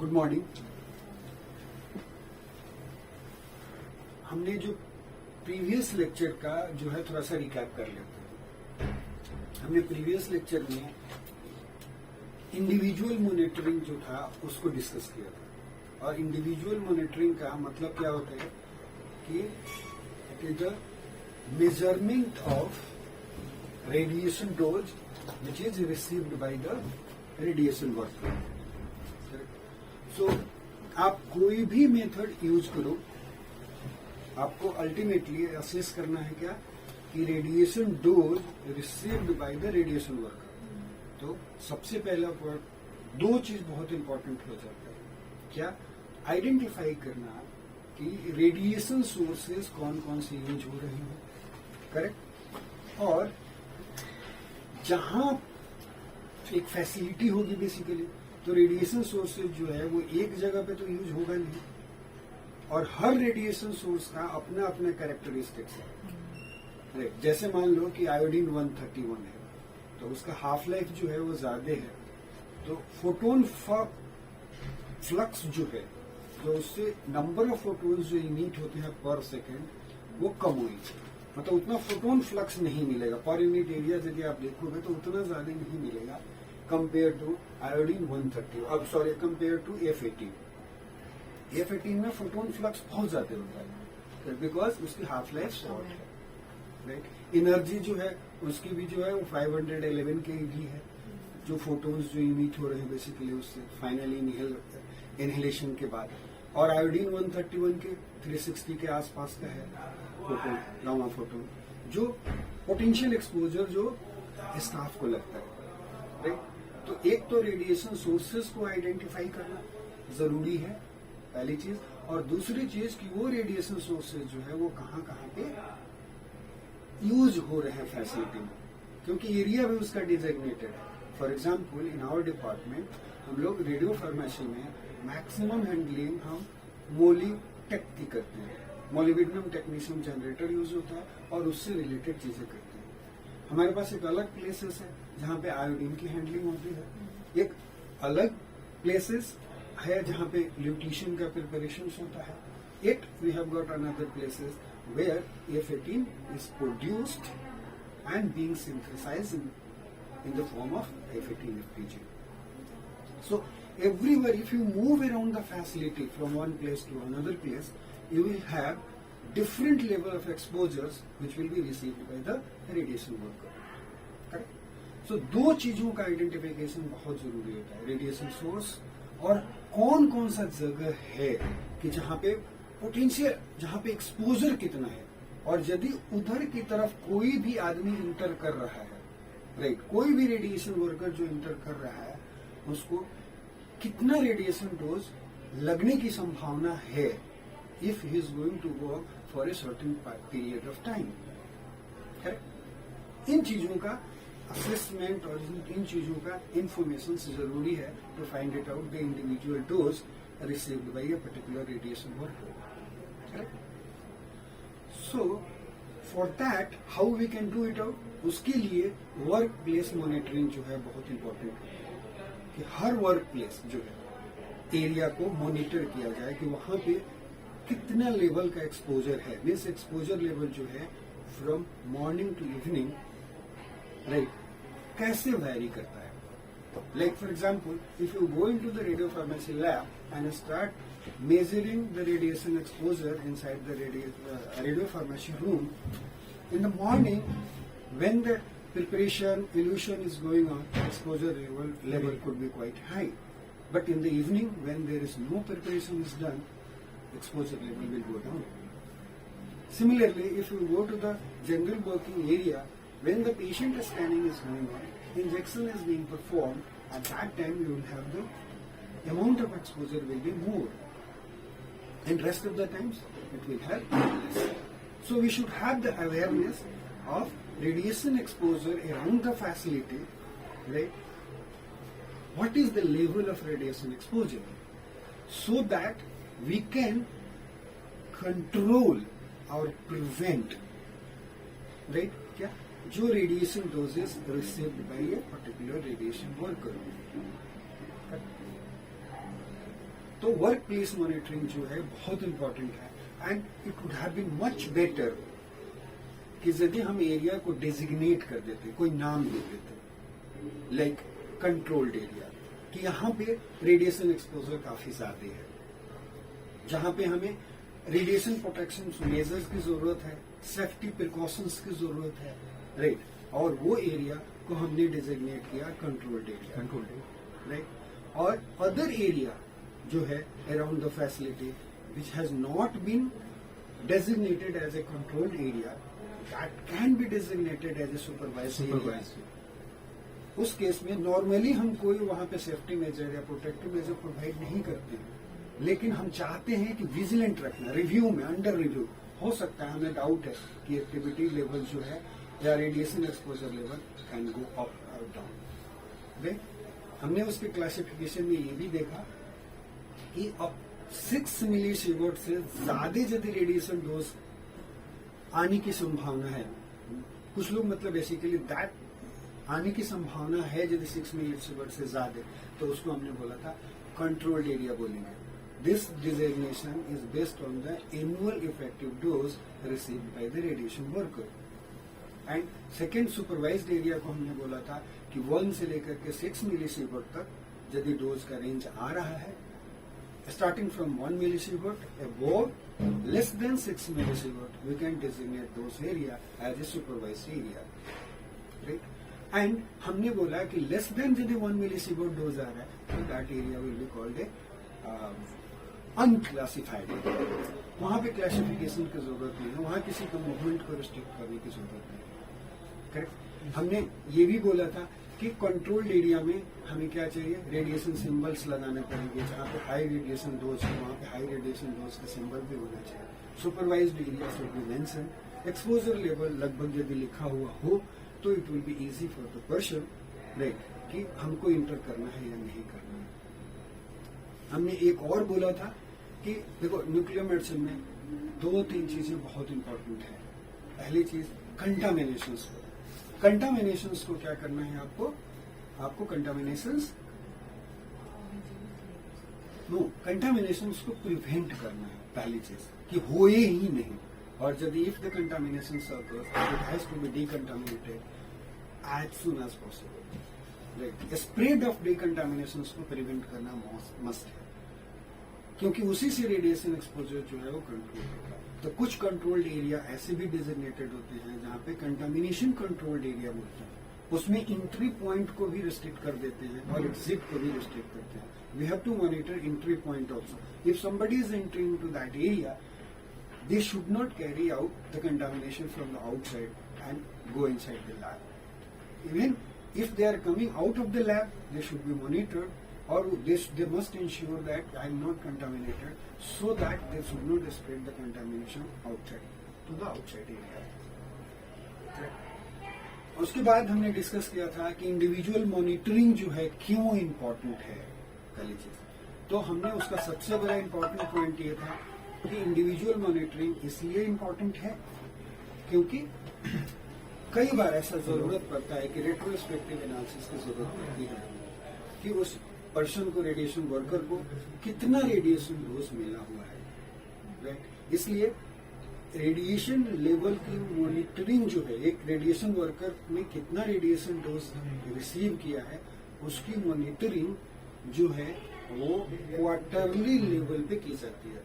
Good morning. हमने जो previous lecture का जो है थोड़ा सा रिकैप कर लेते हैं। हमने प्रीवियस लेक्चर में इंडिविजुअल मॉनिटरिंग जो था उसको डिस्कस किया था, और इंडिविजुअल मॉनिटरिंग का मतलब क्या होता है कि it is the measurement of radiation dose which is received by the radiation worker. So आप कोई भी मेथड यूज करो, आपको अल्टीमेटली असेस करना है क्या कि radiation dose received by the radiation worker. तो सबसे पहला पॉइंट, दो चीज बहुत इंपॉर्टेंट हो जाता है। क्या? आइडेंटिफाई करना कि रेडिएशन सोर्सेज कौन कौन से यूज हो रहे हैं, करेक्ट। और जहां एक फैसिलिटी होगी बेसिकली, तो रेडिएशन सोर्सेज जो है वो एक जगह पे तो यूज होगा नहीं, और हर रेडिएशन सोर्स का अपना अपना कैरेक्टरिस्टिक्स है। जैसे मान लो कि आयोडीन 131 है, तो उसका हाफ लाइफ जो है वो ज्यादा है, तो फोटोन फ्लक्स जो है, तो उससे नंबर ऑफ फोटोन्स जो इमिट होते हैं पर सेकेंड वो कम होगी, मतलब उतना फोटोन फ्लक्स नहीं मिलेगा पर यूनिट एरिया। यदि आप देखोगे तो उतना ज्यादा नहीं मिलेगा कंपेयर टू आयोडीन 130, अब sorry compare to F18। F18 में फोटोन फ्लक्स बहुत ज्यादा होता है बिकॉज उसकी हाफ लाइफ शॉर्ट है, राइट। एनर्जी जो है उसकी भी जो है वो 511 kg है, जो फोटोन्स जो इमिट हो रहे हैं बेसिकली उससे फाइनली इनहेलेशन के बाद। और आयोडीन 131 के 360 के आसपास का है फोटोन, गामा फोटोन, जो पोटेंशियल एक्सपोजर जो स्टाफ को लगता है, राइट। तो एक तो रेडिएशन सोर्सेज को आइडेंटिफाई करना जरूरी है, पहली चीज। और दूसरी चीज कि वो रेडिएशन सोर्सेज जो है वो कहाँ कहाँ पे यूज हो रहे हैं फैसिलिटी में, क्योंकि एरिया भी उसका डिजिग्नेटेड है। For example in our department हम लोग रेडियो फार्मेसी में मैक्सिमम हैंडलिंग हम मोलीटेक की करते हैं। मोलिबिडिनम टेक्नीशियम जनरेटर यूज होता है और उससे रिलेटेड चीजें करते हैं। हमारे पास एक अलग प्लेसेस है जहाँ पे आयोडीन की हैंडलिंग होती है, एक अलग प्लेसेस है जहाँ पे ल्यूटिशियम का प्रिपरेशन होता है, एक we have got another places where F18 is produced and being synthesized in the form of F18 FPG. So everywhere, if you move around the facility from one place to another place, you will have different level of exposures which will be received by the radiation worker. Correct? So दो चीजों का identification बहुत जरूरी होता है, radiation source और कौन कौन सा जगह है कि जहाँ पे पोटेंशियल, जहाँ पे एक्सपोजर कितना है, और यदि उधर की तरफ कोई भी आदमी इंटर कर रहा है, राइट, कोई भी रेडिएशन वर्कर जो इंटर कर रहा है उसको कितना रेडिएशन डोज लगने की संभावना है if he is going to work for a certain period of time. इन चीजों का असेसमेंट और इन चीजों का इंफॉर्मेशन जरूरी है to find it out the individual dose received by a particular radiation worker. So for that how we can do it out, उसके लिए वर्क प्लेस मॉनिटरिंग जो है बहुत इंपॉर्टेंट है कि हर वर्क प्लेस जो है एरिया को मॉनिटर किया जाए कि वहां पे कितना लेवल का एक्सपोजर है। मीन्स एक्सपोजर लेवल जो है from morning to evening, right, कैसे वैरी करता है। Like for example, if you go into the radiopharmacy lab and start measuring the radiation exposure inside the radiopharmacy room, in the morning when the preparation, elution is going on, exposure level could be quite high. But in the evening when there is no preparation is done, exposure level will go down. Similarly, if you go to the general working area, when the patient scanning is going on, injection is being performed, at that time you will have the amount of exposure will be more, and rest of the times it will have less. So we should have the awareness of radiation exposure around the facility, right? What is the level of radiation exposure, so that we can control or prevent, right? क्या जो radiation doses received by a particular radiation worker. तो work place monitoring जो है बहुत important है and it would have been much better कि यदि हम एरिया को डेजिग्नेट कर देते, कोई नाम दे देते, लाइक कंट्रोल्ड एरिया, कि यहाँ पे रेडिएशन एक्सपोजर काफी ज्यादा है, जहां पे हमें रेडिएशन प्रोटेक्शन मेजर्स की जरूरत है, सेफ्टी प्रिकॉशंस की जरूरत है, राइट, और वो एरिया को हमने डेजिग्नेट किया कंट्रोल्ड एरिया, राइट। और अदर एरिया जो है around the facility which has not been designated as a controlled area that can be designated as a supervised area. उस केस में नॉर्मली हम कोई वहां पे सेफ्टी मेजर या प्रोटेक्टिव मेजर प्रोवाइड नहीं करते हैं, लेकिन हम चाहते हैं कि विजिलेंट रखना, रिव्यू में, अंडर रिव्यू हो सकता है, हमें डाउट है कि एक्टिविटी लेवल जो है या radiation exposure level can go up और डाउन, राइट। हमने उसके क्लासिफिकेशन में ये भी देखा कि अब 6 मिलीसीवर्ट से ज्यादा यदि रेडिएशन डोज आने की संभावना है, कुछ लोग मतलब बेसिकली दैट आने की संभावना है यदि 6 मिलीसीवर्ट से ज्यादा, तो उसको हमने बोला था कंट्रोल्ड एरिया बोलेंगे। This designation is based on the annual effective dose received by the radiation worker. And second supervised area को हमने बोला था कि 1 से लेकर के 6 मिलीसीवर्ट तक यदि डोज का रेंज आ रहा है, starting from 1 millisievert above, less than 6 millisievert, we can designate those area as a supervised area, right? And हमने बोला कि less than यदि 1 millisievert dose आ रहा है, तो that area will be called a unclassified area. वहाँ पे क्लासिफिकेशन की जरूरत नहीं है, वहाँ किसी का मूवमेंट को रिस्ट्रिक्ट करने की जरूरत नहीं है, करेक्ट। हमने ये भी बोला था कि कंट्रोल्ड एरिया में हमें क्या चाहिए, रेडिएशन सिंबल्स लगाने पड़ेंगे, जहाँ पे हाई रेडिएशन डोज है वहाँ पे हाई रेडिएशन डोज का सिंबल भी होना चाहिए। Supervised area should be mention, exposure level लगभग यदि लिखा हुआ हो तो it will be easy for the person, right, कि हमको इंटर करना है या नहीं करना है। हमने एक और बोला था कि देखो न्यूक्लियर मेडिसिन में 2-3 चीजें बहुत इंपॉर्टेंट है। पहली चीज कंटामिनेशंस को, कंटामिनेशंस को क्या करना है आपको कंटामिनेशंस को प्रिवेंट करना है, पहली चीज कि होए ही नहीं। और यदि if the contamination occurs, it has to be decontaminated as soon as possible, right? Spread of decontaminations को प्रिवेंट करना मस्ट है, क्योंकि उसी से रेडिएशन एक्सपोजर जो है वो कंट्रोल होगा। तो कुछ कंट्रोल्ड एरिया ऐसे भी डिजिग्नेटेड होते हैं जहाँ पे कंटामिनेशन कंट्रोल्ड एरिया बोलते हैं, उसमें एंट्री पॉइंट को भी रिस्ट्रिक्ट कर देते हैं और एग्जिट को भी रिस्ट्रिक्ट करते हैं। We have to monitor entry point also. If somebody is entering to that area, they should not carry out the contamination from the outside and go inside the lab. Even if they are coming out of the lab, they should be monitored, or they must ensure that I am not contaminated, so that they should not spread the contamination outside to the outside area. उसके बाद हमने discuss किया था कि individual monitoring जो है क्यों important है, पहली चीज। तो हमने उसका सबसे बड़ा इम्पोर्टेंट पॉइंट ये था कि इंडिविजुअल मॉनिटरिंग इसलिए इम्पोर्टेंट है क्योंकि कई बार ऐसा जरूरत पड़ता है कि रेट्रोस्पेक्टिव एनालिसिस की जरूरत पड़ती है कि उस पर्सन को, रेडिएशन वर्कर को कितना रेडिएशन डोज मिला हुआ है, राइट। इसलिए रेडिएशन लेवल की मॉनिटरिंग जो है, एक रेडिएशन वर्कर में कितना रेडिएशन डोज रिसीव किया है, उसकी मॉनिटरिंग जो है वो क्वार्टरली लेवल पे की जाती है।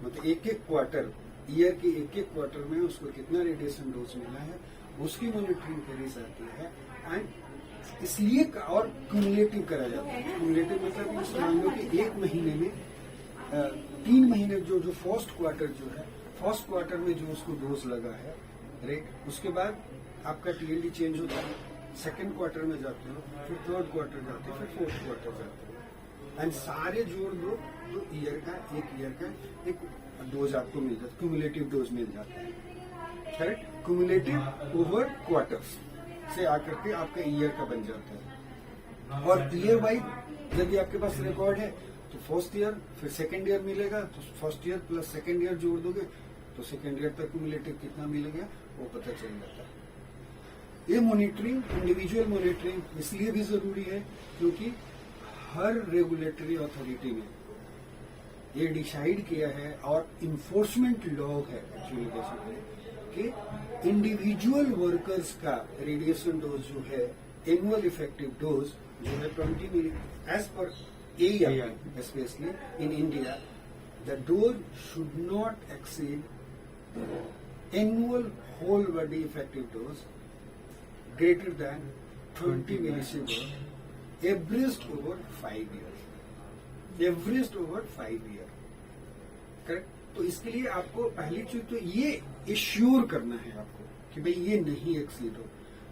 मतलब एक क्वार्टर, ईयर के एक क्वार्टर में उसको कितना रेडिएशन डोज मिला है उसकी मॉनिटरिंग करी जाती है। एंड इसलिए और क्यूमुलेटिव करा जाता है। क्यूमुलेटिव मतलब इस मान लो कि एक महीने में 3 महीने जो फर्स्ट क्वार्टर जो है, फर्स्ट क्वार्टर में जो उसको डोज लगा है, राइट, उसके बाद आपका टीएलडी चेंज होता है, सेकेंड क्वार्टर में जाते हो, फिर थर्ड क्वार्टर जाते हो, फिर फोर्थ क्वार्टर जाते हो, एंड सारे जोड़ दो तो ईयर का एक डोज आपको मिल जाता है, क्यूमुलेटिव डोज मिल जाता है, करेक्ट। क्यूमुलेटिव ओवर क्वार्टर्स से आकर के आपका ईयर का बन जाता है। और ईयर वाइज यदि आपके पास रिकॉर्ड है तो फर्स्ट ईयर, फिर सेकेंड ईयर मिलेगा, तो first year plus second year जोड़ दोगे तो सेकेंड ईयर तक क्यूमुलेटिव कितना मिलेगा वो पता चल जाता है। ये मॉनिटरिंग, इंडिविजुअल मॉनिटरिंग इसलिए भी जरूरी है क्योंकि हर रेगुलेटरी अथॉरिटी में ये डिसाइड किया है और इन्फोर्समेंट लॉ है एक्चुअली बेसिकली कि इंडिविजुअल वर्कर्स का रेडिएशन डोज जो है एनुअल इफेक्टिव डोज जो है 20 milli as per AERP especially in India the dose should not exceed annual whole body effective dose greater than 20 millisieverts averaged over 5 years. Averaged over 5 years. Correct? तो इसके लिए आपको पहली चीज तो ये एश्योर करना है आपको कि भाई ये नहीं एक्सीड हो।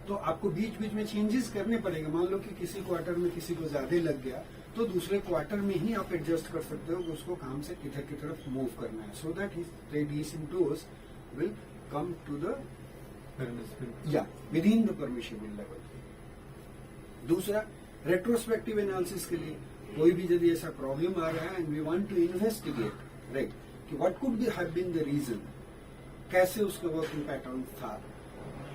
तो आपको बीच बीच में चेंजेस करने पड़ेंगे। मान लो कि किसी क्वार्टर में किसी को ज्यादा लग गया तो दूसरे क्वार्टर में ही आप एडजस्ट कर सकते हो कि उसको काम से इधर की तरफ मूव करना है so that his radiation dose will come to the within the permissible level. दूसरा रेट्रोस्पेक्टिव एनालिसिस के लिए कोई भी यदि ऐसा प्रॉब्लम आ रहा है and we want to investigate right कि what could be have been the reason, कैसे उसका वर्किंग पैटर्न था,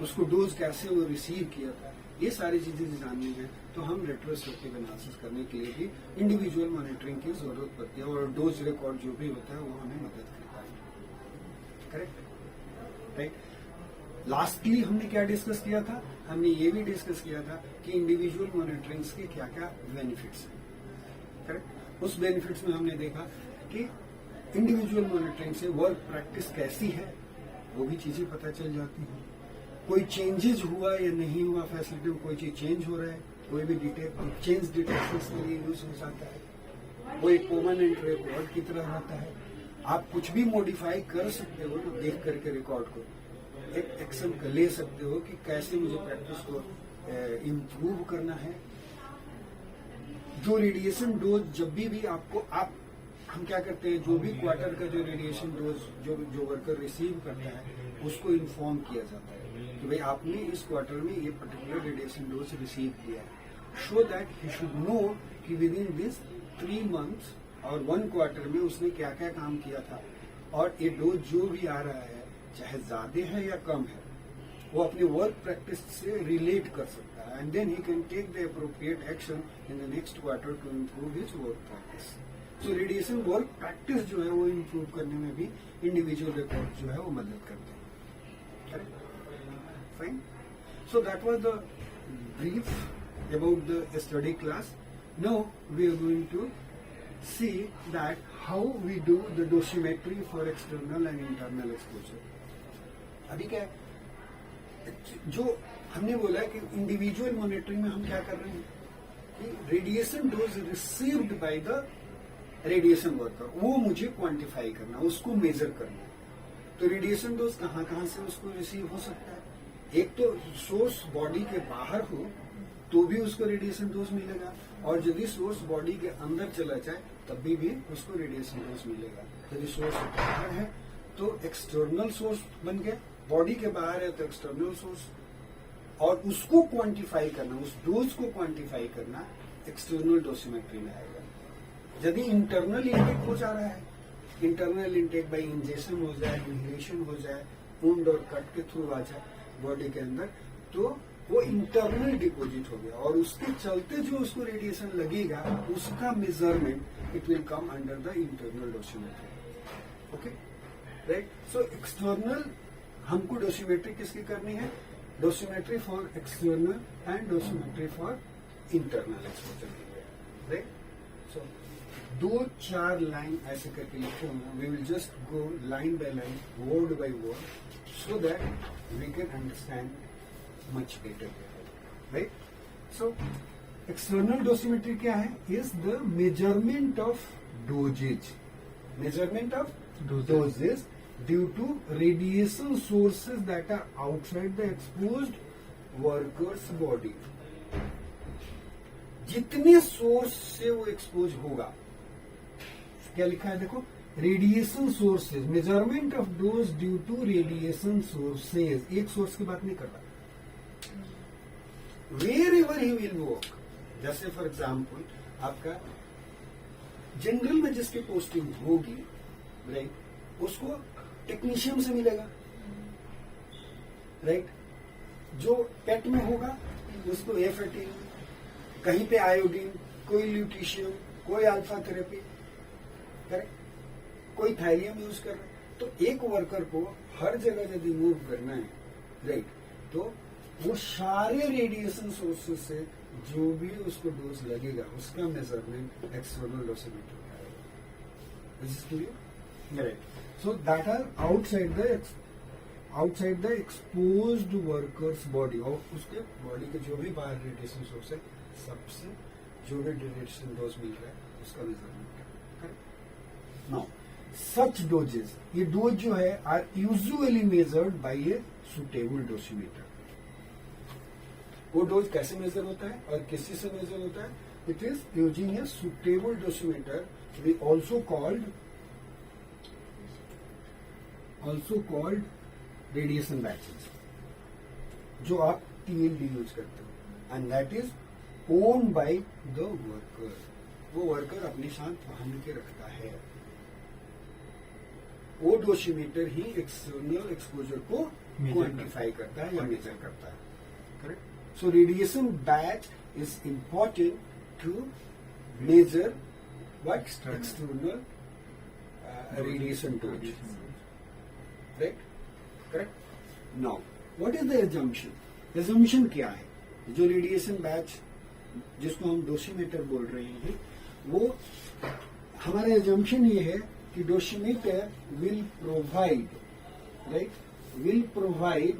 उसको डोज कैसे वो रिसीव किया था, ये सारी चीजें जाननी है तो हम रेट्रोस्पेक्टिव एनालिसिस करने के लिए भी इंडिविजुअल मॉनिटरिंग की जरूरत पड़ती है और डोज रिकॉर्ड जो भी होता है वो हमें मदद करता है। Correct right. लास्टली हमने क्या डिस्कस किया था? हमने ये भी डिस्कस किया था कि इंडिविजुअल मॉनिटरिंग्स के क्या क्या बेनिफिट्स हैं। करेक्ट। उस बेनिफिट्स में हमने देखा कि इंडिविजुअल मॉनिटरिंग से वर्क प्रैक्टिस कैसी है वो भी चीजें पता चल जाती हैं। कोई चेंजेस हुआ या नहीं हुआ, फैसिलिटी में कोई चीज चेंज हो रहा है, कोई भी चेंज डिटेक्शन के लिए यूज हो जाता है। वो एक परमानेंट रिकॉर्ड की तरह रहता है। आप कुछ भी मॉडिफाई कर सकते हो तो देख करके रिकॉर्ड को एक एक्शन ले सकते हो कि कैसे मुझे प्रैक्टिस को इम्प्रूव करना है। जो रेडिएशन डोज जब भी आपको हम क्या करते हैं, जो भी क्वार्टर का जो रेडिएशन डोज जो वर्कर रिसीव करता है उसको इन्फॉर्म किया जाता है कि भाई आपने इस क्वार्टर में ये पर्टिकुलर रेडिएशन डोज रिसीव किया है, so that he should know कि विद इन दिस 3 months और 1 क्वार्टर में उसने क्या क्या काम किया था और ये डोज जो भी आ रहा है चाहे ज्यादा है या कम है वो अपने वर्क प्रैक्टिस से रिलेट कर सकता है and then he can take the appropriate action in the next quarter to improve his work practice. So radiation work practice जो है वो इम्प्रूव करने में भी इंडिविजुअल रिकॉर्ड जो है वो मदद करते हैं। Correct fine. So that was the brief about the study class. Now we are going to see that how we do the dosimetry for external and internal exposure। अभी क्या है, जो हमने बोला कि इंडिविजुअल मॉनिटरिंग में हम क्या कर रहे हैं कि radiation dose received by the radiation worker वो मुझे क्वांटिफाई करना, उसको मेजर करना। तो रेडिएशन डोज कहाँ कहाँ से उसको रिसीव हो सकता है। एक तो सोर्स बॉडी के बाहर हो तो भी उसको रेडिएशन डोज मिलेगा और यदि सोर्स बॉडी के अंदर चला जाए तब भी उसको रेडिएशन डोज मिलेगा। यदि सोर्स बाहर है तो एक्सटर्नल सोर्स बन गया, बॉडी के बाहर है तो एक्सटर्नल सोर्स, और उसको क्वांटिफाई करना, उस डोज को क्वांटिफाई करना एक्सटर्नल डोसिमेट्री में आएगा। यदि इंटरनल इंटेक हो जा रहा है, इंटरनल इंटेक बाई इंजेक्शन हो जाए, इनहेलेशन हो जाए, वुंड और कट के थ्रू आ जाए बॉडी के अंदर, तो वो इंटरनल डिपोजिट हो गया और उसके चलते जो उसको रेडिएशन लगेगा उसका measurement it will come under the internal dosimetry. Okay right. So external हमको डोसिमेट्री किसकी करनी है? Dosimetry for external and dosimetry for internal exposure के लिए। राइट। सो 2-4 लाइन ऐसे करके लिखे हुए, we will just go line by line, word by word, so that we can understand much better, right? So external dosimetry क्या है? Is the measurement of dosage, measurement of doses due to radiation sources that are outside the exposed worker's body। जितने source से वो expose होगा, क्या लिखा है देखो, radiation sources, measurement of dose due to radiation sources. एक सोर्स की बात नहीं कर रहा, wherever he will work। जैसे फॉर एग्जाम्पल आपका जनरल में जिसकी पोस्टिंग होगी, राइट, उसको टेक्नीशियन से मिलेगा, राइट। जो पेट में होगा उसको एफएटी, कहीं पे आयोडीन, कोई ल्यूटिशियम, कोई अल्फा थेरेपी, करेक्ट। कोई थाइलियम यूज कर रहा है, तो एक वर्कर को हर जगह यदि मूव करना है, राइट, तो वो सारे रेडिएशन सोर्सेज से जो भी उसको डोज लगेगा उसका मेजरमेंट एक्सटर्नल डोसीमीटर करेगा। This is clear, right. So that are outside the exposed workers body, और उसके बॉडी के जो भी बाहर रेडिएशन सोर्स है सबसे जो भी रेडिएशन डोज मिल रहा है उसका मेजरमेंट करें। नाउ सच डोजेस, ये डोज जो है are usually measured by a suitable dosimeter. वो डोज कैसे मेजर होता है और किस चीज से मेजर होता है? It is using a suitable dosimeter, we also called radiation badges, जो आप टीएलडी यूज करते हो, and that is owned by the worker. वो वर्कर अपने साथ पहन के रखता है। वो डोसीमीटर ही एक्सटर्नल एक्सपोजर को क्वांटिफाई करता है या मेजर करता है, correct. So radiation badge is important to measure what external radiation dose, right, correct. Now what is the assumption? Assumption क्या है? जो रेडिएशन बैच जिसको हम डोसीमीटर बोल रहे हैं, वो हमारा एजम्पशन ये है कि dosimeter will provide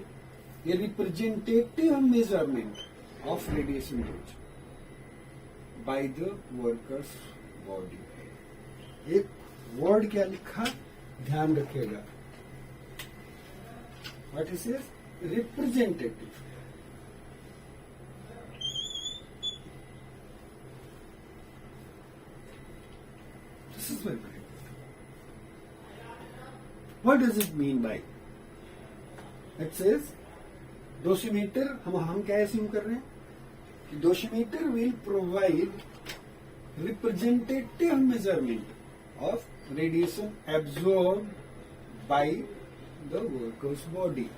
a representative measurement of radiation dose by the worker's body. एक वर्ड क्या लिखा, ध्यान रखिएगा, what is it? Representative. This is very good. What does it mean by? It says dosimeter, हम क्या assume कर रहे हैं कि dosimeter will provide representative measurement of radiation absorbed by the worker's body.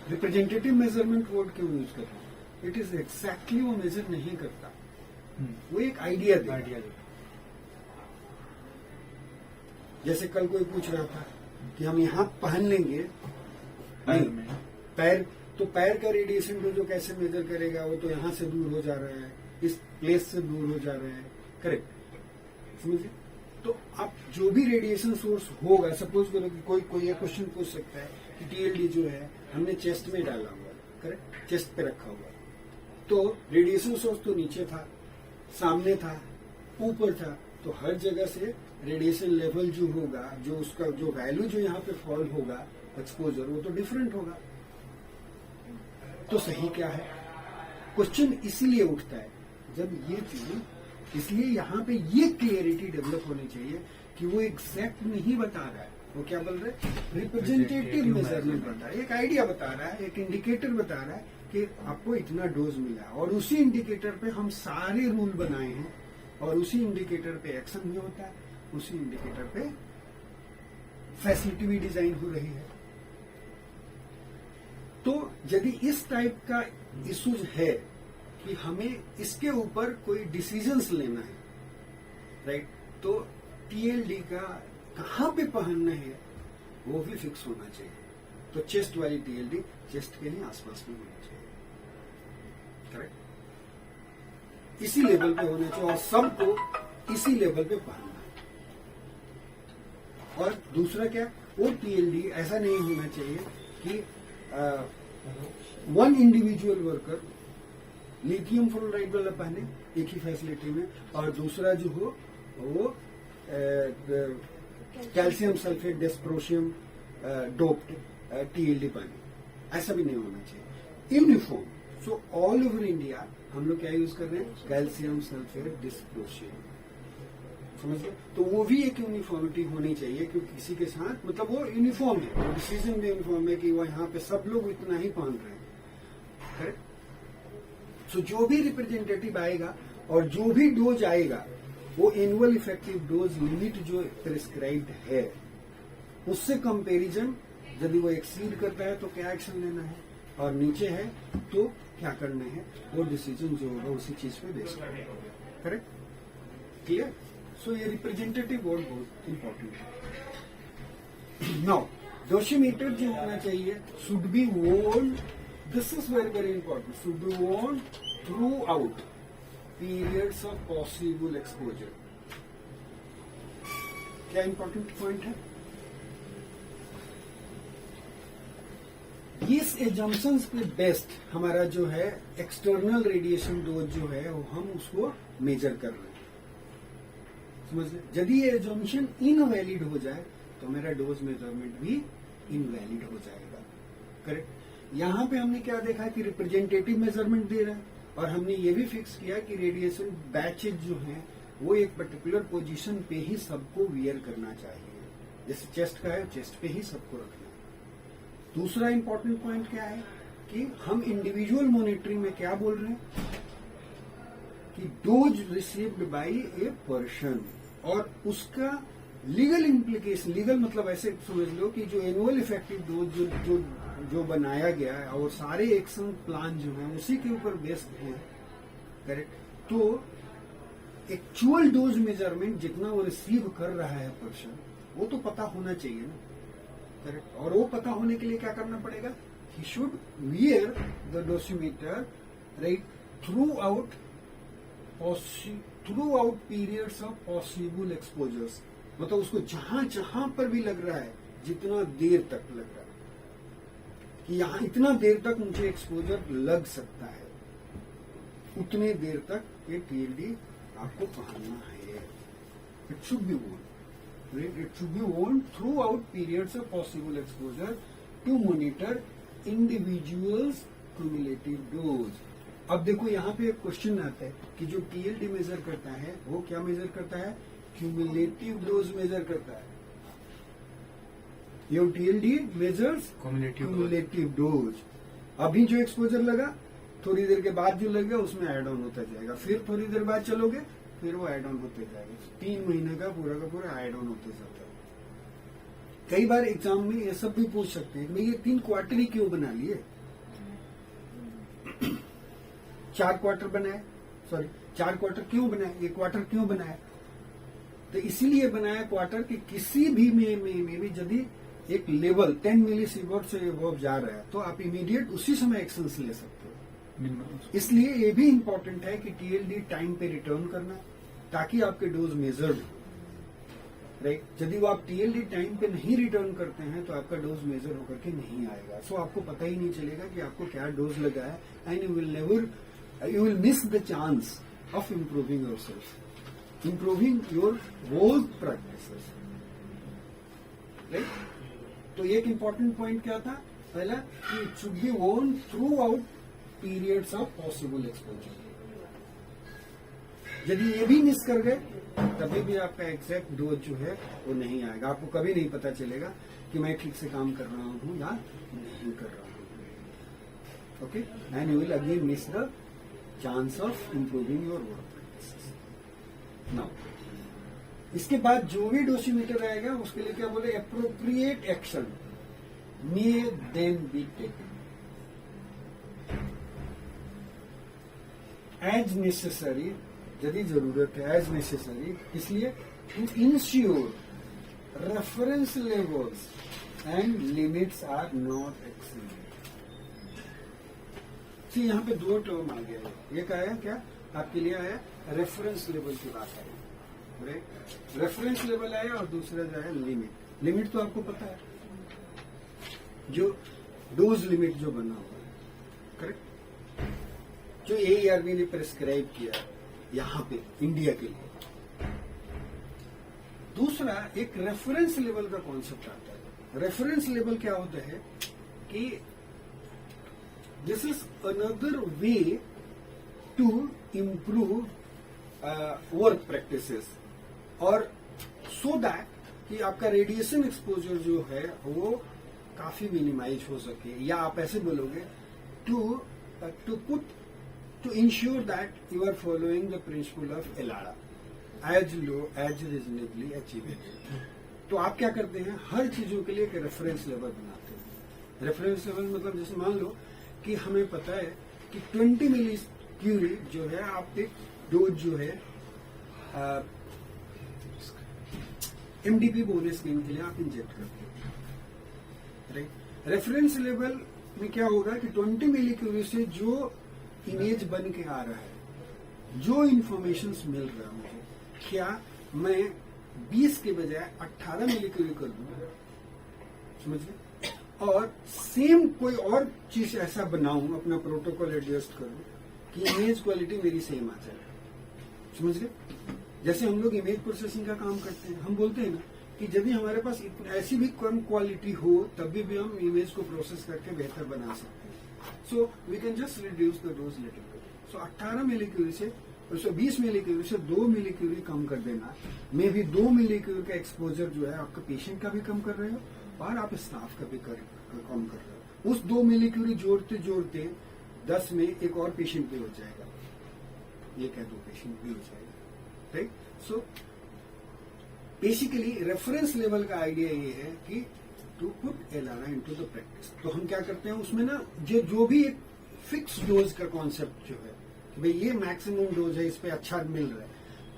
Representative measurement word क्यों use कर रहे हैं? It is exactly वो मेजर नहीं करता, वो एक आइडिया देता। जैसे कल कोई पूछ रहा था कि हम यहाँ पहन लेंगे पैर, तो पैर का रेडिएशन डोज जो कैसे मेजर करेगा? वो तो यहाँ से दूर हो जा रहा है, इस प्लेस से दूर हो जा रहा है, करेक्ट, समझिए। तो अब जो भी रेडिएशन सोर्स होगा, सपोज करो कि कोई ये क्वेश्चन पूछ सकता है कि टीएलडी जो है हमने चेस्ट में डाला हुआ है, करेक्ट, चेस्ट पे रखा हुआ है, तो रेडिएशन सोर्स तो नीचे था, सामने था, ऊपर था, तो हर जगह से रेडिएशन लेवल जो होगा, जो उसका जो वैल्यू जो यहाँ पे फॉल होगा एक्सपोजर, वो तो डिफरेंट होगा। तो सही क्या है? क्वेश्चन इसीलिए उठता है जब ये चीज, इसलिए यहाँ पे ये क्लियरिटी डेवलप होनी चाहिए कि वो एग्जैक्ट नहीं बता रहा है, वो क्या बोल रहा है? रिप्रेजेंटेटिव मेजरमेंट बता रहा है, एक आइडिया बता रहा है, एक इंडिकेटर बता रहा है कि आपको इतना डोज मिला, और उसी इंडिकेटर पे हम सारे रूल बनाए हैं, और उसी इंडिकेटर पे एक्शन भी होता है, उसी इंडिकेटर पे फैसिलिटी भी डिजाइन हो रही है। तो यदि इस टाइप का इश्यूज है कि हमें इसके ऊपर कोई डिसीजंस लेना है, राइट, तो टीएलडी का कहां पे पहनना है वो भी फिक्स होना चाहिए। तो चेस्ट वाली टीएलडी चेस्ट के ही आसपास में होनी चाहिए, करेक्ट, इसी लेवल पे होना चाहिए, और सबको इसी लेवल पे पहनना है। और दूसरा क्या, वो टीएलडी ऐसा नहीं होना चाहिए कि one individual worker lithium fluoride वाला पहने एक ही फैसिलिटी में, और दूसरा जो हो वो कैल्शियम सल्फेट डेस्प्रोशियम डोप्ड टीएलडी पहने, ऐसा भी नहीं होना चाहिए, uniform. So all over India हम लोग क्या यूज कर रहे हैं? कैल्शियम सल्फेट डिस्प्रोशियम, समझ लो। तो वो भी एक यूनिफॉर्मिटी होनी चाहिए, क्योंकि किसी के साथ मतलब वो यूनिफॉर्म है, डिसीजन भी यूनिफॉर्म है कि वो यहाँ पे सब लोग इतना ही पहन रहे हैं, करेक्ट। सो जो भी रिप्रेजेंटेटिव आएगा और जो भी डोज आएगा, वो एनुअल इफेक्टिव डोज लिमिट जो प्रिस्क्राइब्ड है उससे कंपैरिजन यदि वो एक्सीड करता है तो क्या एक्शन लेना है, और नीचे है तो क्या करना है, वो डिसीजन जो होगा उसी चीज पे बेस्ड होगा, करेक्ट, क्लियर। सो ये रिप्रेजेंटेटिव वर्ड बहुत इंपॉर्टेंट है. नाउ डोसिमीटर जो होना चाहिए should be worn, this is very very important, should be worn throughout periods of possible exposure. क्या इंपॉर्टेंट पॉइंट है? इस एजम्पशंस पे बेस्ट हमारा जो है एक्सटर्नल रेडिएशन डोज जो है वो हम उसको मेजर कर रहे हैं. समझ लें, यदि ये एजम्पशन इनवैलिड हो जाए तो मेरा डोज मेजरमेंट भी इनवैलिड हो जाएगा. करेक्ट. यहां पे हमने क्या देखा कि रिप्रेजेंटेटिव मेजरमेंट दे रहा है और हमने ये भी फिक्स किया कि रेडिएशन बैचेज जो हैं वो एक पर्टिकुलर पोजीशन पे ही सबको वियर करना चाहिए. जैसे चेस्ट का है, चेस्ट पे ही सबको रखना है. दूसरा इंपॉर्टेंट पॉइंट क्या है कि हम इंडिविजुअल मॉनिटरिंग में क्या बोल रहे हैं कि dose received by a person, और उसका लीगल इम्प्लीकेशन, लीगल मतलब ऐसे समझ लो कि जो एनुअल इफेक्टिव डोज जो बनाया गया है और सारे एक्शन प्लान जो है उसी के ऊपर बेस्ड है. करेक्ट. तो एक्चुअल डोज मेजरमेंट जितना वो रिसीव कर रहा है पर्सन वो तो पता होना चाहिए ना. करेक्ट. और वो पता होने के लिए क्या करना पड़ेगा? He should wear the dosimeter right throughout periods of possible exposures. मतलब उसको जहां जहां पर भी लग रहा है, जितना देर तक लग रहा है कि यहां इतना देर तक मुझे एक्सपोजर लग सकता है, उतने देर तक ये टीएलडी आपको पहनना है. इट शुड बी वोन. It should be worn throughout periods of possible exposure to monitor individuals cumulative dose. अब देखो यहाँ पे एक क्वेश्चन आता है कि जो टीएलडी मेजर करता है वो क्या मेजर करता है? क्यूमुलेटिव डोज मेजर करता है. Your TLD measures cumulative dose. अभी जो एक्सपोजर लगा, थोड़ी देर के बाद जो लगेगा उसमें ऐड ऑन होता जाएगा, फिर थोड़ी देर बाद चलोगे फिर वो ऐड ऑन होते जाएगा. 3 महीने का पूरा ऐड ऑन होते जाता है. कई बार एग्जाम में ये सब भी पूछ सकते हैं कि ये 3 क्वार्टर ही क्यों बना लिए, 4 क्वार्टर बनाए, 4 क्वार्टर क्यों बनाए, ये क्वार्टर क्यों बनाया? तो इसीलिए बनाया क्वार्टर कि किसी भी में भी यदि एक लेवल 10 मिलीसीवर्ट से एबव जा रहा है तो आप इमीडिएट उसी समय एक्शंस ले सकते हो. इसलिए ये भी इंपॉर्टेंट है कि टीएलडी टाइम पे रिटर्न करना ताकि आपके डोज मेजर्ड हो. राइट. यदि वो आप टीएलडी टाइम पे नहीं रिटर्न करते हैं तो आपका डोज मेजर होकर के नहीं आएगा. सो आपको पता ही नहीं चलेगा कि आपको क्या डोज लगा है, and you will miss the chance of improving yourself, improving your work practices. Right. तो एक इंपॉर्टेंट पॉइंट क्या था? पहला कि it should be worn throughout periods of possible exposure. यदि ये भी मिस कर गए तभी भी आपका एग्जैक्ट डोज जो है वो नहीं आएगा. आपको कभी नहीं पता चलेगा कि मैं ठीक से काम कर रहा हूं या नहीं कर रहा हूं. Okay. And you will again miss the chance of improving your work practices. Now इसके बाद जो भी डोसिमीटर आएगा उसके लिए क्या बोले? Appropriate action may then be taken as necessary, यदि जरूरत है, एज नेसेसरी. इसलिए to ensure reference levels and limits are not exceeded. यहाँ पे 2 टर्म आ गया है. एक आया क्या आपके लिए? आया रेफरेंस लेवल की बात आई. राइट. रेफरेंस लेवल आया और दूसरा जो है लिमिट. लिमिट तो आपको पता है, जो डोज लिमिट जो बना हुआ है. करेक्ट. जो एआरबी ने प्रेस्क्राइब किया यहां पे इंडिया के लिए. दूसरा एक रेफरेंस लेवल का कॉन्सेप्ट आता है. रेफरेंस लेवल क्या होता है कि this is another way to improve work practices, और सो दैट कि आपका रेडिएशन एक्सपोजर जो है वो काफी मिनिमाइज हो सके. या आप ऐसे बोलोगे to ensure that you are following the principle of ELADA, as low as reasonably achievable. तो आप क्या करते हैं? हर चीजों के लिए एक रेफरेंस लेवल बनाते हैं. रेफरेंस लेवल मतलब जैसे मान लो कि हमें पता है कि 20 मिली क्यूरी जो है आप एक डोज जो है एमडीपी बोन स्कीम के लिए आप इंजेक्ट करते हो, राइट। रेफरेंस लेवल में क्या होगा कि 20 मिलीक्यूरी से जो इमेज बन के आ रहा है, जो इंफॉर्मेशन मिल रहा है मुझे, क्या मैं 20 के बजाय 18 मिलीक्यूरी कर दूं, समझिए, और सेम कोई और चीज ऐसा बनाऊं, अपना प्रोटोकॉल एडजस्ट करूं कि इमेज क्वालिटी मेरी सेम आ जाए, समझ गए। जैसे हम लोग इमेज प्रोसेसिंग का काम करते हैं, हम बोलते हैं ना कि यदि हमारे पास ऐसी भी कम क्वालिटी हो तभी भी हम इमेज को प्रोसेस करके बेहतर बना सकते हैं। So we can just reduce the dose little bit. So 18 millicurie से 20 मिलीक्यूरी से 2 मिलीक्यूरी कम कर देना, में भी 2 मिलीक्यूरी का एक्सपोजर जो है आपका पेशेंट का भी कम कर रहे हो और आप स्टाफ का भी कम कर रहे हो। उस 2 मिलीक्यूरी जोड़ते जोड़ते 10 में एक और पेशेंट भी हो जाएगा, ये कह दो पेशेंट भी हो जाएगा, right. So basically reference level का आइडिया ये है कि to put LRI into the practice. तो हम क्या करते हैं उसमें ना, जो भी एक फिक्स डोज का कॉन्सेप्ट जो है कि भाई ये मैक्सिमम डोज है, इस पे अच्छा मिल रहा है,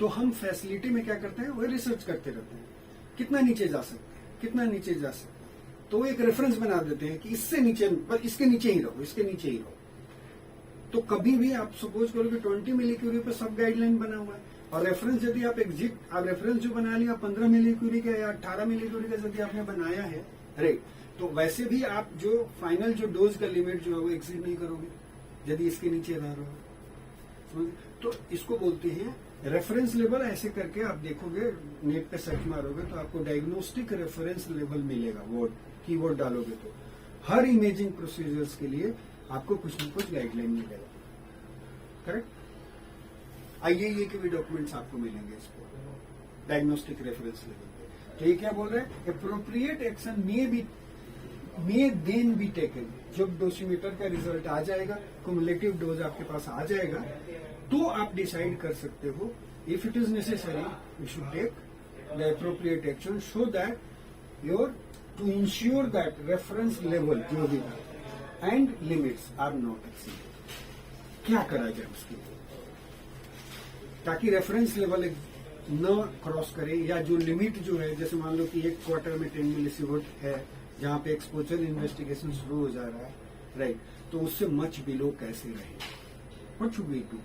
तो हम फैसिलिटी में क्या करते हैं, वो रिसर्च करते रहते हैं, कितना नीचे जा सकते हैं, कितना नीचे जा सकते हैं, तो एक रेफरेंस बना देते हैं कि इससे नीचे, पर इसके नीचे ही रहो, इसके नीचे ही रहो। तो कभी भी आप सपोज करो कि 20 मिलीक्यूरी पे सब गाइडलाइन बना हुआ है, और रेफरेंस यदि आप आप रेफरेंस जो बना लिया 15 मिलीक्यूरी का या 18 मिलीक्यूरी का यदि आपने बनाया है, राइट, तो वैसे भी आप जो फाइनल जो डोज का लिमिट जो है वो एक्सीड नहीं करोगे यदि इसके नीचे रह रहे हो। तो इसको बोलते हैं रेफरेंस लेवल। ऐसे करके आप देखोगे, नेट पे सर्च मारोगे तो आपको डायग्नोस्टिक रेफरेंस लेवल मिलेगा, वो कीवर्ड डालोगे तो हर इमेजिंग प्रोसीजर्स के लिए आपको कुछ न कुछ गाइडलाइन मिलेगा, करेक्ट। आईएईए के भी डॉक्यूमेंट्स आपको मिलेंगे इसको, डायग्नोस्टिक रेफरेंस लेवल पे। तो ये क्या बोल रहे हैं, appropriate action may then be taken. जब डोसीमीटर का रिजल्ट आ जाएगा, क्युमुलेटिव डोज आपके पास आ जाएगा, तो आप डिसाइड कर सकते हो if it is necessary you should take the appropriate action so that your to ensure that reference level जो भी and limits are not exceeded. क्या करा जाए उसके लिए ताकि रेफरेंस लेवल न क्रॉस करे, या जो लिमिट जो है, जैसे मान लो कि एक क्वार्टर में 10 मिलीसीवर्ट है जहां पे एक्सपोजर इन्वेस्टिगेशन शुरू हो जा रहा है, राइट, तो उससे मच बिलो कैसे रहे, व्हाट शुड वी डू।